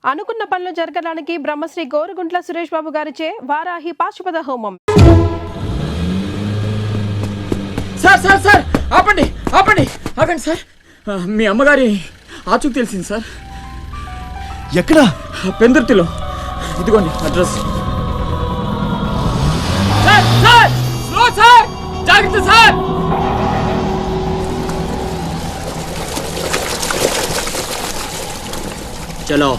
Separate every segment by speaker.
Speaker 1: అనుకున్న పనులు జరగడానికి బ్రహ్మశ్రీ గోరుగుంట్ల సురేష్ బాబు గారిచే వారాహి పాశుపత హోమం.
Speaker 2: సార్ సార్ సార్ ఆపండి ఆపండి ఆగండి సార్. మీ అమ్మగారి ఆచూకు తెలిసింది సార్.
Speaker 3: ఎక్కడ?
Speaker 2: పెందుర్తిలో. ఇదిగోండి address. Sir sir slow sir, జాగ్రత్త సార్. చలో.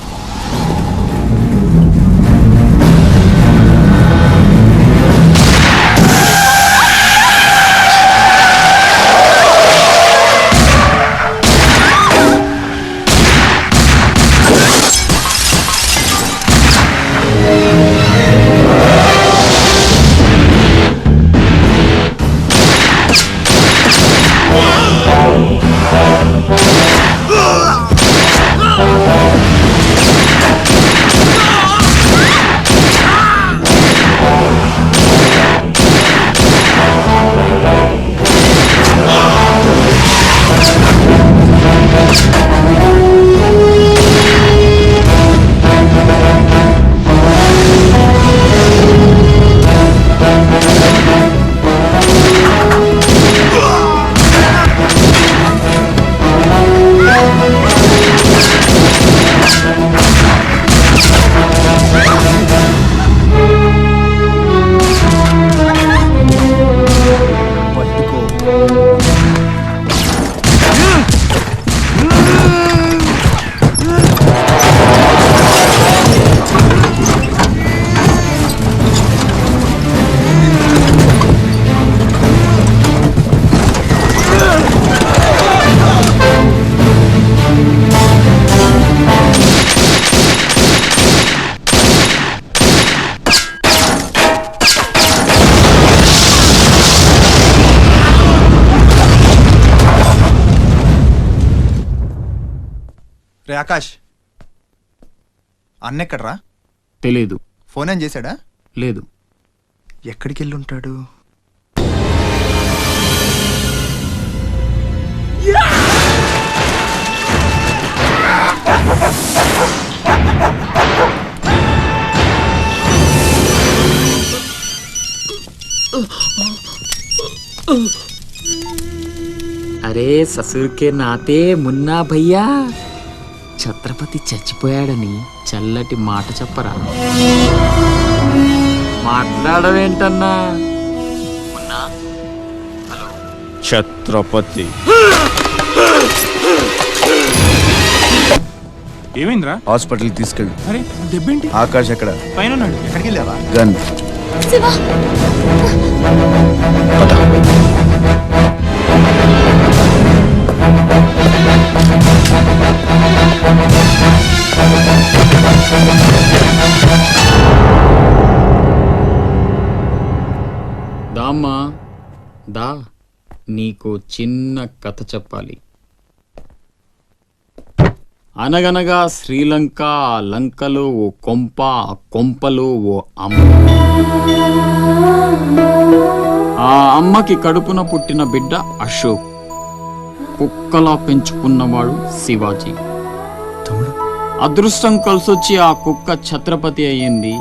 Speaker 3: రే ఆకాష్, అన్నెక్కడ్రా?
Speaker 4: తెలీదు.
Speaker 3: ఫోన్ ఏం చేశాడా?
Speaker 4: లేదు.
Speaker 3: ఎక్కడికి వెళ్ళి ఉంటాడు?
Speaker 4: అరే ససుర్కే నాతే మున్నా భయ్యా, ఛత్రపతి చచ్చిపోయాడని చల్లటి మాట చెప్పరా. మాట్లాడవేంటన్నా? మున్నా, హలో.
Speaker 5: ఛత్రపతి ఏమైందిరా?
Speaker 3: హాస్పిటల్కి తీసుకెళ్ళి.
Speaker 5: అరే దెబ్బేంటి?
Speaker 3: ఆకాష్ ఎక్కడ?
Speaker 5: పైన ఉన్నాడు.
Speaker 3: ఎక్కడికి వెళ్ళావా? గన్.
Speaker 4: దామ్మా దా, నీకు చిన్న కథ చెప్పాలి. అనగనగా శ్రీలంక, ఆ లంకలో ఓ కొంప, ఆ కొంపలో ఓ అమ్మ. ఆ అమ్మకి కడుపున పుట్టిన బిడ్డ అశోక్. కుక్కలా పెంచుకున్నవాడు శివాజీ. అదృష్టం కలిసొచ్చి ఆ కుక్క ఛత్రపతి అయ్యింది.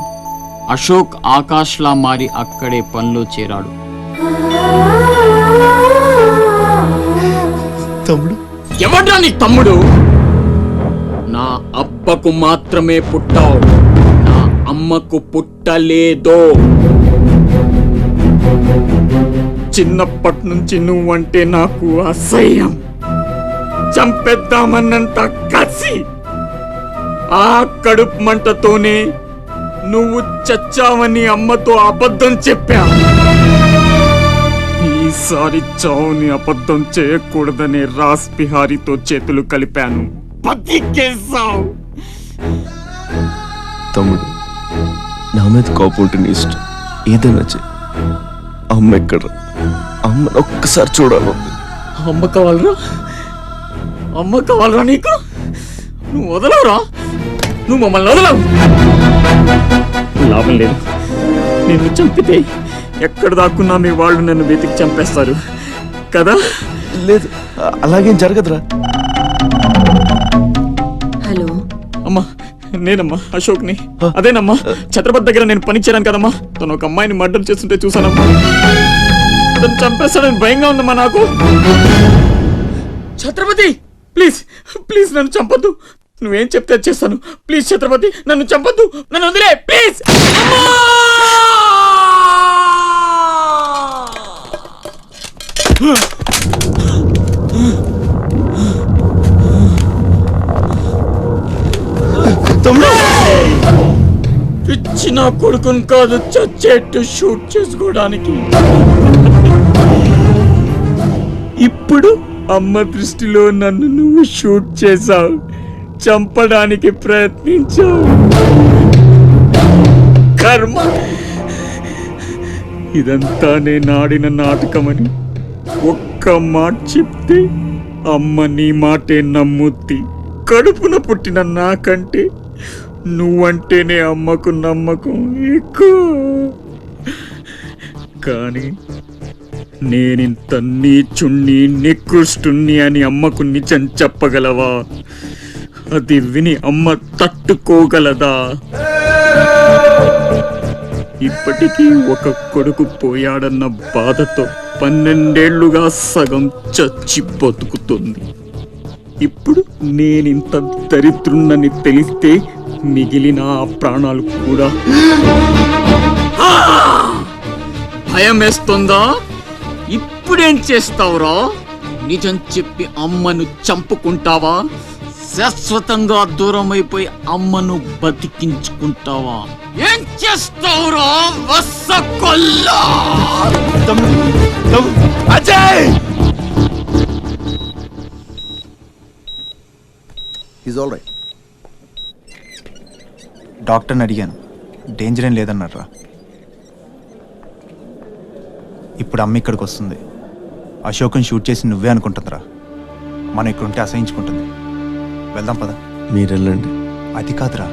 Speaker 4: అశోక్ ఆకాష్లా మారి అక్కడే పనిలో చేరాడు.
Speaker 3: తమ్ముడు?
Speaker 4: ఎవడ్రా నీ తమ్ముడు? నా అబ్బకు మాత్రమే పుట్టావు, నా అమ్మకు పుట్టలేదో. చిన్నప్పటి నుంచి నువ్వంటే నాకు అసహ్యం, చంపేద్దామన్నంత కసి. ఆ కడుపు మంటతోనే నువ్వు చచ్చావని అమ్మతో అబద్ధం చెప్పా. ఈసారి చావుని అబద్ధం చేయకూడదనే రాస్ బిహారీతో చేతులు కలిపాను. బతికేసావు.
Speaker 6: తమ్ముడు, నా మీద కోపం ఉంటే నీ ఇష్టం, ఏదైనా చెయ్యి. అమ్మ ఎక్కడ? అమ్మని ఒక్కసారి చూడాలి.
Speaker 4: అమ్మ కావాలరా? అమ్మ కావాలరా నీకు? నువ్వు వదలవురా, నువ్వు మమ్మల్ని వదలవు. లాభం లేదు, నిన్ను చంపితే ఎక్కడ దాక్కున్నా మీ వాళ్ళు నన్ను వెతికి చంపేస్తారు కదా.
Speaker 6: లేదు, అలాగేం జరగదురా.
Speaker 7: హలో
Speaker 4: అమ్మా,
Speaker 2: నేనమ్మా అశోక్ని. అదేనమ్మా ఛత్రపతి దగ్గర నేను పనిచేయను కదమ్మా. తను ఒక అమ్మాయిని మర్డర్ చేస్తుంటే చూసానమ్మా. తను చంపేస్తాడని భయంగా ఉందమ్మా నాకు. ఛత్రపతి ప్లీజ్ ప్లీజ్ నన్ను చంపొద్దు. నువ్వేం చెప్తే చేస్తాను. ప్లీజ్ ఛత్రపతి నన్ను చంపొద్దు. నన్ను వదిలే ప్లీజ్. ఇచ్చిన కొడుకుని కాదు చచ్చేట్టు షూట్ చేసుకోవడానికి. ఇప్పుడు అమ్మ దృష్టిలో నన్ను నువ్వు షూట్ చేశావు, చంపడానికి ప్రయత్నించావు. కర్మ. ఇదంతా నేను ఆడిన నాటకమని ఒక్క మాట చెప్తే అమ్మ నీ మాటే నమ్ముద్ది. కడుపున పుట్టిన నాకంటే నువ్వంటేనే అమ్మకు నమ్మకం ఎక్కువ. కానీ నేనింత నీచుణ్ణి నికృష్టుణ్ణి అని అమ్మకు నిజం చెప్పగలవా? అది విని అమ్మ తట్టుకోగలదా? ఇప్పటికీ ఒక కొడుకు పోయాడన్న బాధతో 12 ఏళ్లుగా సగం చచ్చి బతుకుతుంది. ఇప్పుడు నేనింత దరిద్రున్నని తెలిస్తే మిగిలిన ఆ ప్రాణాలు కూడా భయం వేస్తుందా? ఇప్పుడేం చేస్తావురా? నిజం చెప్పి అమ్మను చంపుకుంటావా? శాశ్వతంగా దూరం అయిపోయి అమ్మను బతికించుకుంటావా? ఏం చేస్తావురా వసకొల్లా?
Speaker 3: Ajay is all right. డాక్టర్ని అడిగాను, డేంజర్ ఏం లేదన్నారా. ఇప్పుడు అమ్మ ఇక్కడికి వస్తుంది. అశోక్ని షూట్ చేసి నువ్వే అనుకుంటుందిరా. మనం ఇక్కడ ఉంటే అసహించుకుంటుంది. వెళ్దాం పద.
Speaker 6: మీరెళ్ళండి.
Speaker 3: అది కాదురా,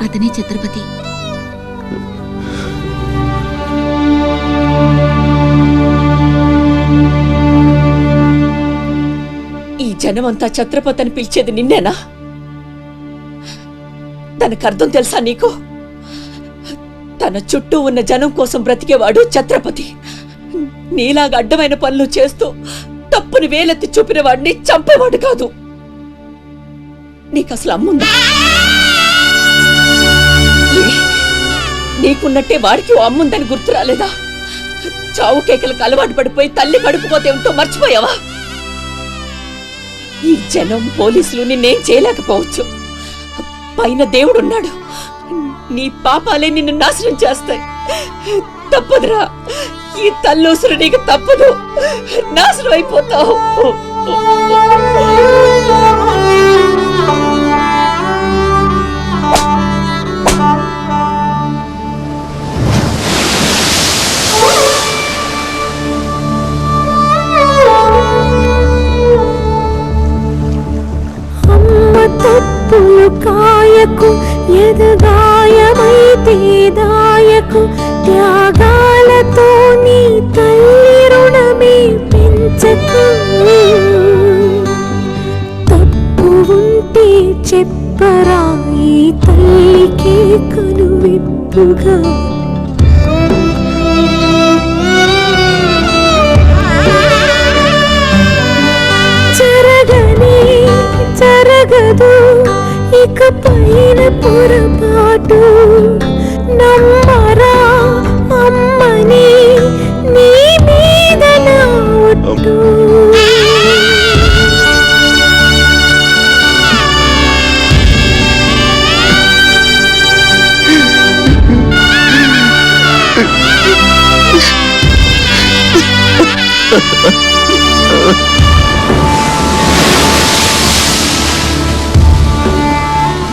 Speaker 7: అతనే ఛత్రపతి.
Speaker 8: ఈ జనమంతా ఛత్రపతి అని పిలిచేది నిన్నేనా? దానికి అర్థం తెలుసా నీకు? తన చుట్టూ ఉన్న జనం కోసం బ్రతికేవాడు ఛత్రపతి. నీలాగా అడ్డమైన పనులు చేస్తూ తప్పుని వేలెత్తి చూపిన వాడిని చంపేవాడు కాదు. నీకు అసలు అమ్ముందా? నీకున్నట్టే వాడికి ఓ అమ్ముందని గుర్తు రాలేదా? చావు కేకలకు అలవాటు పడిపోయి తల్లి కడుపుకోతే ఏమిటో మర్చిపోయావా? ఈ జనం పోలీసులు నిన్నేం చేయలేకపోవచ్చు. పైన దేవుడున్నాడు. నీ పాపాలే నిన్ను నాశనం చేస్తాయి. తప్పదురా, ఈ తల్లూసురు నీకు తప్పదు. నాశనం అయిపోతావు.
Speaker 9: తప్పులు కాయకు ఎదగాయమైతే దాయకు త్యాగాలతో నీ తల్లి రుణమే పెంచకు. తప్పు ఉంటే చెప్పరా ఈ తల్లికి కనువిప్పుగా. జరగని ఉండదు ఇక పైన పొరపాటు నమ్మరా అమ్మని నీ మీద నా ఒట్టు.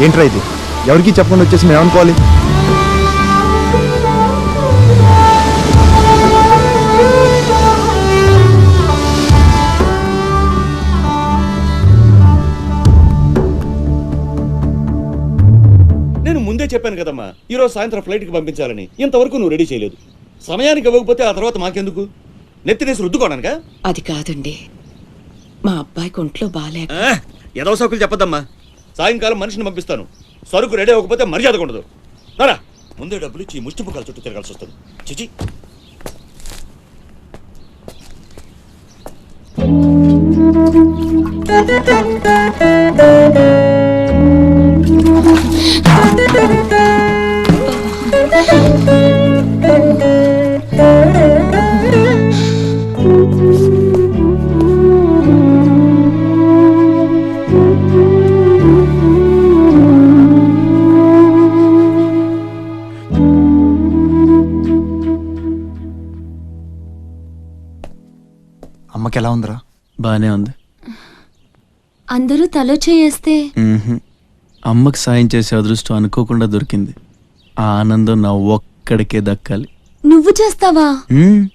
Speaker 3: ఏంట్రా ఇది? ఎవరికి చెప్పకుండా వచ్చేసి మేము అనుకోవాలి?
Speaker 10: నేను ముందే చెప్పాను కదమ్మా, ఈరోజు సాయంత్రం ఫ్లైట్కి పంపించాలని. ఇంతవరకు నువ్వు రెడీ చేయలేదు. సమయానికి ఇవ్వకపోతే ఆ తర్వాత మాకెందుకు? నెత్తినేసి రుద్దుకోవడానికా?
Speaker 8: అది కాదండి, మా అబ్బాయికి ఒంట్లో బాగాలేక.
Speaker 10: ఏదో సౌకులు చెప్పద్దమ్మా. సాయంకాలం మనిషిని పంపిస్తాను. సరుకు రెడీ అవ్వకపోతే మర్యాద ఉండదు. రారా, ముందే డబ్బులు ఇచ్చి ముష్టి ముఖాల చుట్టూ తిరగాల్సి వస్తుంది. చిచి.
Speaker 3: అమ్మకి ఎలా ఉందిరా?
Speaker 6: బానే ఉంది.
Speaker 7: అందరూ తలో చేయేస్తే
Speaker 6: అమ్మకి సాయం చేసే అదృష్టం అనుకోకుండా దొరికింది. ఆ ఆనందం నా ఒక్కడికే దక్కాలి.
Speaker 7: నువ్వు చేస్తావా?
Speaker 6: మ్మ్.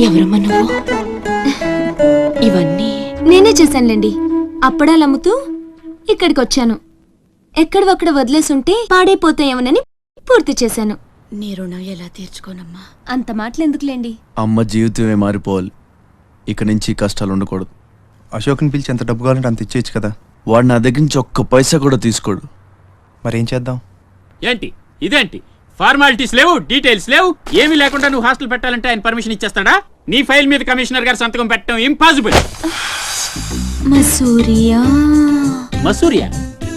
Speaker 8: ఎవరమ్మా నువ్వు? ఇవన్నీ
Speaker 7: నేనే చేశానులేండి. అప్పడాలు అమ్ముతూ ఇక్కడికి వచ్చాను. ఎక్కడొక్కడ వదిలేసుంటే పాడైపోతాయేమోనని పూర్తి చేశాను.
Speaker 8: నీ రుణం ఎలా తీర్చుకోనమ్మా?
Speaker 7: అంత మాటలు ఎందుకులేండి.
Speaker 6: అమ్మ జీవితమే మారిపోవాలి. ఇక నుంచి కష్టాలు ఉండకూడదు.
Speaker 3: అశోక్ని పిలిచి ఎంత డబ్బు కావాలంటే అంత ఇచ్చేయచ్చు కదా.
Speaker 6: వాడు నా దగ్గర నుంచి ఒక్క పైసా కూడా తీసుకోడు.
Speaker 3: మరేం చేద్దాం?
Speaker 5: ఏంటి ఇదేంటి? ఫార్మాలిటీస్ లేవు, డీటెయిల్స్ లేవు, ఏమీ లేకుండా నువ్వు హాస్టల్ పెట్టాలంటే ఆయన పర్మిషన్ ఇచ్చేస్తాడా? నీ ఫైల్ మీద కమిషనర్ గారు సంతకం పెట్టడం ఇంపాసిబుల్.
Speaker 7: మసూరియా
Speaker 5: మసూరియా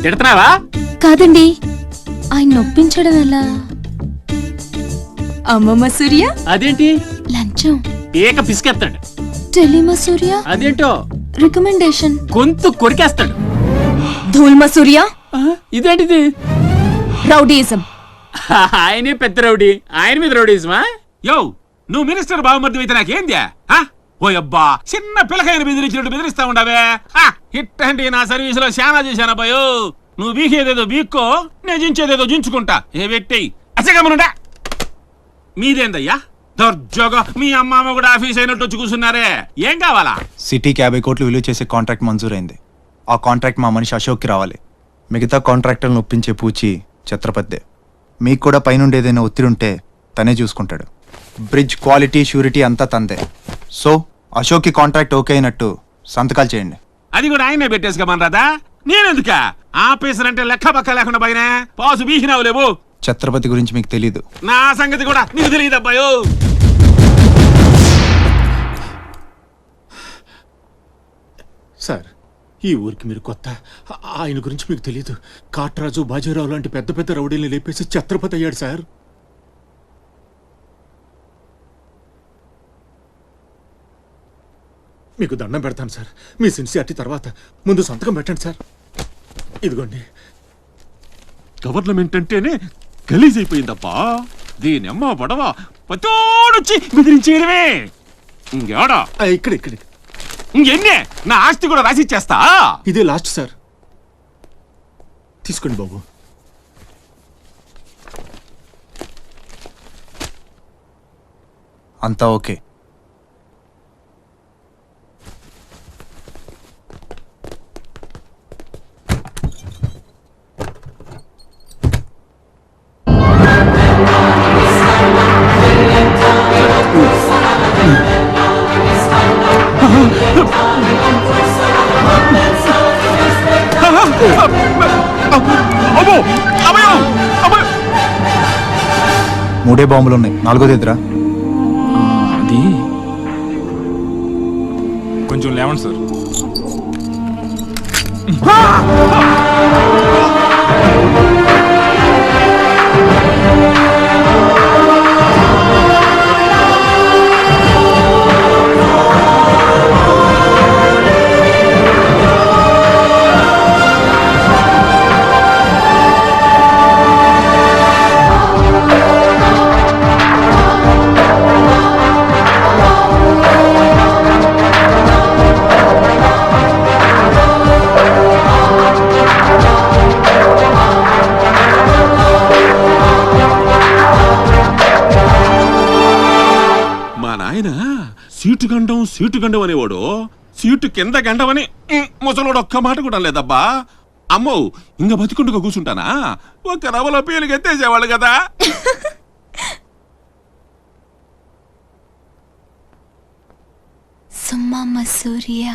Speaker 5: తిడుతున్నావా?
Speaker 7: కాదండి, ఆయన నొప్పించడం ఎలా? అమ్మ మసూరియా
Speaker 5: అదేంటి?
Speaker 7: లంచం.
Speaker 5: ఏక పిసికేస్తాడు.
Speaker 7: టెలి మసూరియా
Speaker 5: అదేంటో
Speaker 7: రికమెండేషన్.
Speaker 5: గొంతు కొరికేస్తాడు.
Speaker 7: ధూల్ మసూరియా
Speaker 5: ఇదేంటిది?
Speaker 7: రౌడీయిజం.
Speaker 5: ఆయనే పెద్ద రౌడీ, ఆయన మీద రౌడీజమా? యో, నువ్వు మినిస్టర్ బావమర్ది అయితే నాకేంద్యా? ఓ అబ్బా, చిన్న పిల్లకాయన బెదిరించినట్టు బెదిరిస్తా ఉండవే. ఇట్టండి నా సర్వీస్ లో శానా చేశానబ్బాయో. నువ్వు బీకేదేదో బీక్కో, నేను జించేదేదో జించుకుంటా. ఏ వ్యక్తి అసగమనుండా మీదేందయ్యా దర్జోగా మీ అమ్మ కూడా ఆఫీస్ అయినట్టు వచ్చి కూర్చున్నారే. ఏం కావాలా?
Speaker 3: సిటీకి 50 కోట్లు విలువ చేసే కాంట్రాక్ట్ మంజూరైంది. ఆ కాంట్రాక్ట్ మా మనిషి అశోక్కి రావాలి. మిగతా కాంట్రాక్టర్లను ఒప్పించే పూచి ఛత్రపతిదే. మీకు కూడా పైనుండి ఏదైనా ఒత్తిడి ఉంటే తనే చూసుకుంటాడు. బ్రిడ్జ్ క్వాలిటీ షూరిటీ అంతా తందే. సో అశోక్కి కాంట్రాక్ట్ ఓకే అయినట్టు సంతకాలు చేయండి.
Speaker 5: అది కూడా ఆయనే పెట్టేసుకోమనరాదా? నేనెందుక? ఆఫీసర్ అంటే లెక్క పక్క లేకుండా పోయినా పాసు బీసినావు లేవు.
Speaker 3: ఛత్రపతి గురించి మీకు తెలీదు.
Speaker 5: నా సంగతి కూడా నీకు తెలియదు అబ్బాయో.
Speaker 11: సార్,
Speaker 5: ఈ ఊరికి మీరు కొత్త. ఆయన గురించి మీకు తెలియదు. కాట్రాజు, బాజీరావు లాంటి పెద్ద పెద్ద రౌడీల్ని లేపేసి ఛత్రపతి అయ్యాడు సార్. మీకు దండం పెడతాను సార్. మీ సిన్సియారిటీ తర్వాత ముందు సంతకం పెట్టండి సార్. ఇదిగోండి. గవర్నమెంట్ అంటేనే గలీజ్ అయిపోయిందప్పా. దీని అమ్మ పడవ పతోడొచ్చి బెదిరించేయడమే. ఇంకేడా ఇక్కడ ఇంకెన్నే నా ఆస్తి కూడా రాసిచ్చేస్తా. ఇదే లాస్ట్ సార్. తీసుకోండి బాబు.
Speaker 3: అంతా ఓకే. మూడే బాంబులు ఉన్నాయి, నాలుగోది ఎదురా.
Speaker 2: అది
Speaker 6: కొంచెం లేవండి సార్.
Speaker 5: సీటు గండం అనేవాడు సీటు కింద గండమని ముసలోడు ఒక్క మాట కూడా లేదబ్బా. అమ్మో ఇంక బతికుండగా కూర్చుంటానా? ఒక రవలో పేలుగా ఎత్తేసేవాళ్ళు కదా.
Speaker 7: సుమ్మమ్మ సూర్య